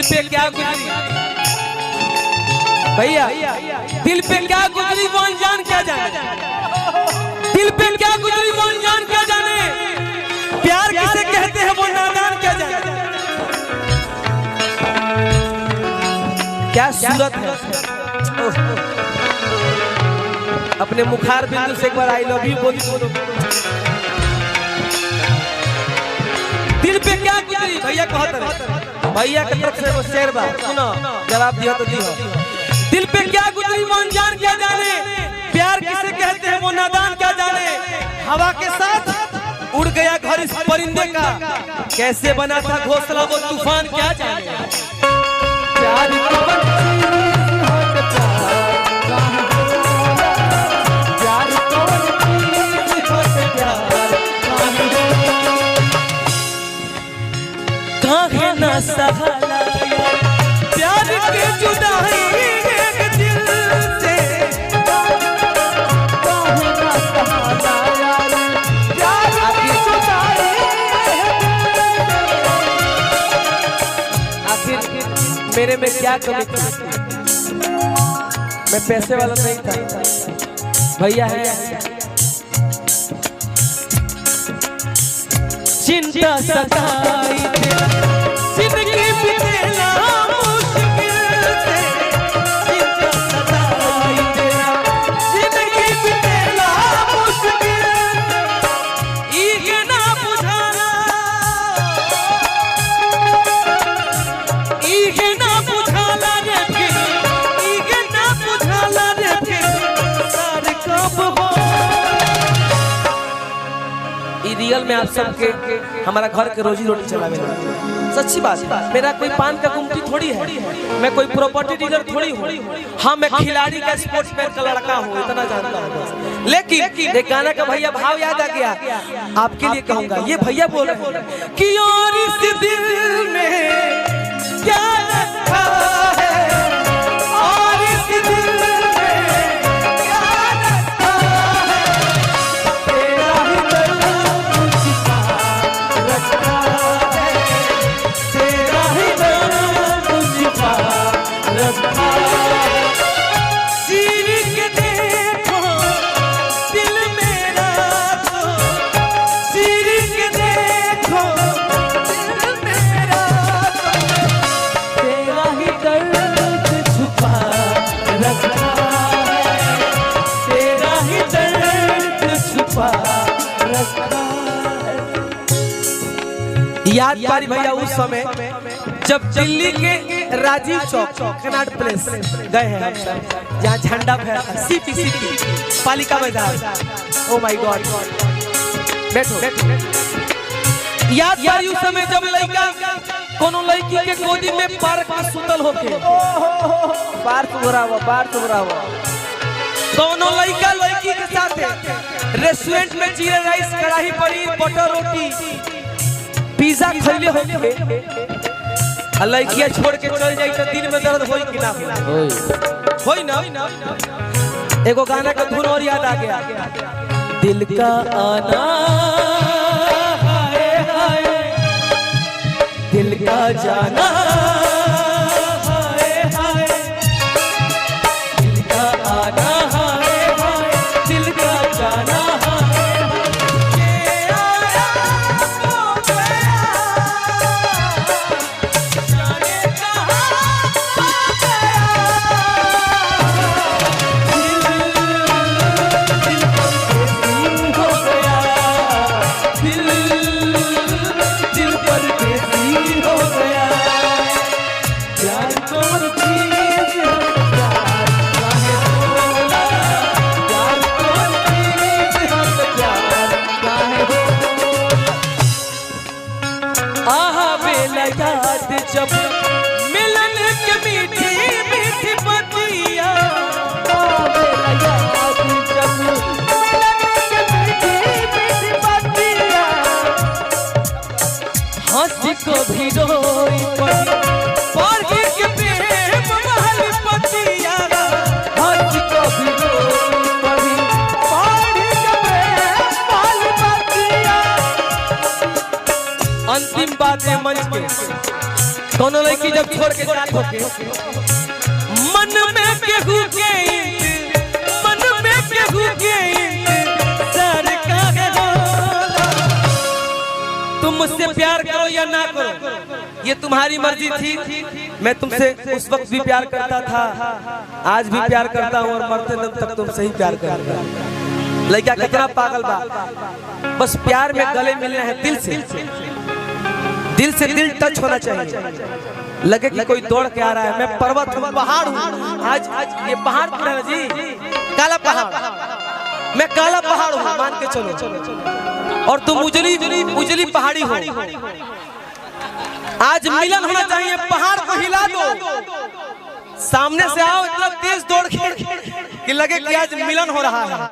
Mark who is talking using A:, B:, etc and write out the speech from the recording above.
A: पे क्या गुजरी भैया, दिल पे क्या गुजरी वो अनजान क्या जाने, दिल पे क्या गुजरी वो अनजान क्या जाने, प्यार किसे कहते हैं वो नादान क्या जाने। क्या सूरत है, अपने मुखार बिंदु से एक बार आई लव यू बोलो। दिल पे क्या गुजरी भैया कहते, भैया की तरफ से वो शेर बा, सुनो जवाब दियो तो दियो। दिल पे क्या गुजरी वो अनजान क्या जाने, प्यार किसे कहते हैं वो नादान क्या जाने। हवा के साथ उड़ गया घर इस परिंदे का, कैसे बना था घोंसला वो तूफान क्या जाने। प्यार काहे ना सहाला प्यार के जुदाई एक दिल से, काहे ना सहाला प्यार की जुदाई। आखिर मेरे में क्या कमी थी, मैं पैसे वाला नहीं था भैया है। चिंता सताई जिंदगी बितेला मुश्किल से, चिंता सताई जिंदगी बितेला मुश्किल से। इहे ना बुझाला, इहे ना बुझाला रे फिर, इहे ना बुझाला रे फिर सार कब हो। रियल में आप सबके हमारा घर के रोजी रोटी चलावे, सच्ची बात। मेरा कोई पान का गुमटी थोड़ी है, मैं कोई प्रॉपर्टी डीलर थोड़ी हूँ। हाँ मैं खिलाड़ी का स्पोर्ट्समैन का लड़का हूँ, इतना जानता हूँ। लेकिन एक गाना का भैया भाव याद आ गया, आपके लिए कहूँगा। ये भैया बोल रहे हैं कि और इस दिल में क्या रखा है, और इस दिल याद पारी भैया उस समय जब दिल्ली के राजीव चौक कनाट प्लेस गए हैं हम सब, जहाँ झंडा फहरा सीपी पालिका मैदान। ओ माय गॉड, बैठो। याद पारी उस समय जब लड़का कोनो लड़की के गोदी में पार्क में सुतल होके, बार तुमरा हुआ कोनो लड़का लड़की के साथ रेस्टोरेंट में जीरा राइस, कढ़ाई पनीर, बटर रोटी, पिज्जा खैले होके लड़कियां छोड़ के चल जाई तो दिल में दर्द होई कि ना होई ना। एगो गाना का धुन और याद आ गया, दिल का आना हाय हाय, दिल का जाना हाय हाय, दिल का आना हाय हाय, दिल का जाना जब मिलन के मीठी मीठी बतिया, जब मिलन के मीठी मीठी बतिया, हंसी को भी रोई पड़ी के प्रेम महल पतिया, हंसी को भी रोई पड़ी के प्रेम महल पतिया। अंतिम बातें मंच के कोनो लड़की जब छोड़ के जात होके मन में केहू के सरकार तुम मुझसे प्यार करो या ना करो ये तुम्हारी मर्जी थी। मैं तुमसे उस वक्त भी प्यार करता था, आज भी प्यार करता हूँ और मरते दम तक तुमसे ही प्यार करूंगा। लड़का कितना पागल बा, बस प्यार में गले मिलना है दिल से दिल टच होना चाहिए। लगे कि कोई दौड़ के आ रहा है। मैं पर्वत हूँ, पहाड़ हूँ। आज ये पहाड़ है जी, काला पहाड़। मैं काला पहाड़ हूँ मान के चलो, और तुम उजली पहाड़ी हो। आज मिलन होना चाहिए, पहाड़ को हिला दो, सामने से आओ इतना तेज दौड़ के कि लगे कि आज मिलन हो रहा है।